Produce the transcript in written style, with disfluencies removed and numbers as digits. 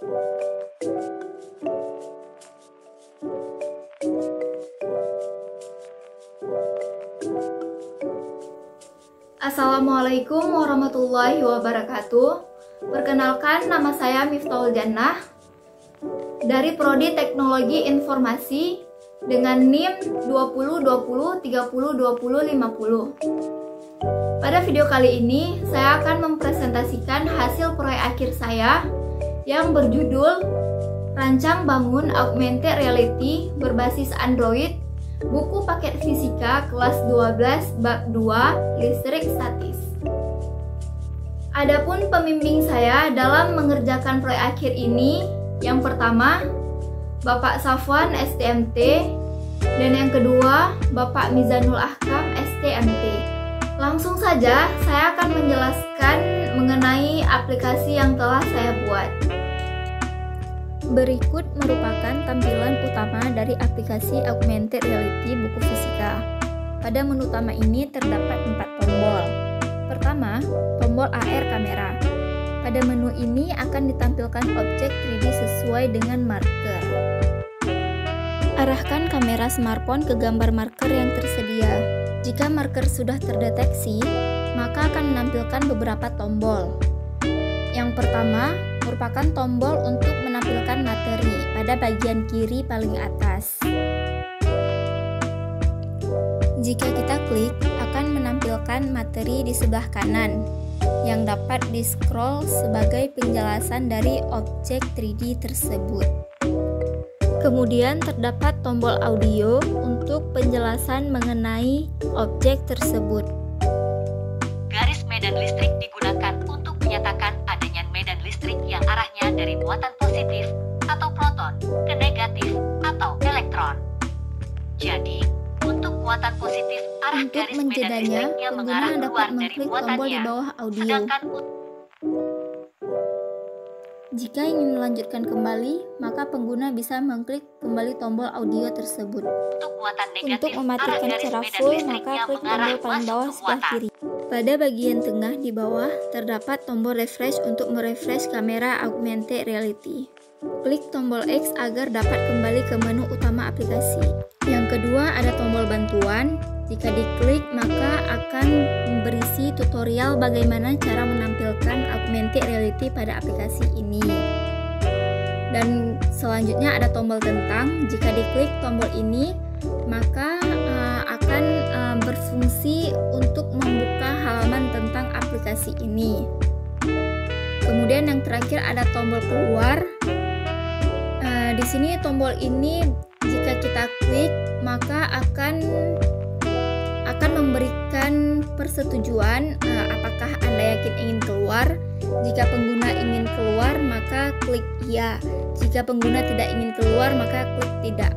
Assalamualaikum warahmatullahi wabarakatuh. Perkenalkan, nama saya Miftahul Jannah dari Prodi Teknologi Informasi dengan NIM 2020302050. Pada video kali ini, saya akan mempresentasikan hasil proyek akhir saya yang berjudul Rancang Bangun Augmented Reality berbasis Android, buku paket fisika kelas 12 bab 2 listrik statis. Adapun pembimbing saya dalam mengerjakan proyek akhir ini, yang pertama Bapak Safwan STMT dan yang kedua Bapak Mizanul Ahkam STMT. Langsung saja saya akan menjelaskan mengenai aplikasi yang telah saya buat. Berikut merupakan tampilan utama dari aplikasi Augmented Reality buku fisika. Pada menu utama ini terdapat 4 tombol. Pertama, tombol AR kamera. Pada menu ini akan ditampilkan objek 3D sesuai dengan marker. Arahkan kamera smartphone ke gambar marker yang tersedia. Jika marker sudah terdeteksi, maka akan menampilkan beberapa tombol. Yang pertama merupakan tombol untuk menampilkan materi pada bagian kiri paling atas. Jika kita klik, akan menampilkan materi di sebelah kanan yang dapat di-scroll sebagai penjelasan dari objek 3D tersebut. Kemudian terdapat tombol audio untuk penjelasan mengenai objek tersebut. Garis medan listrik digunakan untuk menyatakan adanya medan listrik yang arahnya dari muatan positif atau proton ke negatif atau elektron. Jadi, untuk muatan positif arah Untuk garis medan menjedanya, listrik yang pengguna mengarah dapat keluar dari mengklik tombol di muatannya. bawah audio. Sedangkan Jika ingin melanjutkan kembali, maka pengguna bisa mengklik kembali tombol audio tersebut. untuk muatan negatif Untuk mematikan arah garis secara medan full, listrik maka yang klik mengarah tombol paling masuk bawah ke sebelah muatan. kiri. Pada bagian tengah di bawah, terdapat tombol refresh untuk merefresh kamera Augmented Reality. Klik tombol X agar dapat kembali ke menu utama aplikasi. Yang kedua ada tombol bantuan. Jika diklik, maka akan berisi tutorial bagaimana cara menampilkan Augmented Reality pada aplikasi ini. Dan selanjutnya ada tombol tentang. Jika diklik tombol ini, maka akan berfungsi untuk membuka halaman tentang aplikasi ini. Kemudian yang terakhir ada tombol keluar. Di sini tombol ini jika kita klik, maka akan memberikan persetujuan apakah Anda yakin ingin keluar. Jika pengguna ingin keluar, maka klik ya. Jika pengguna tidak ingin keluar, maka klik tidak.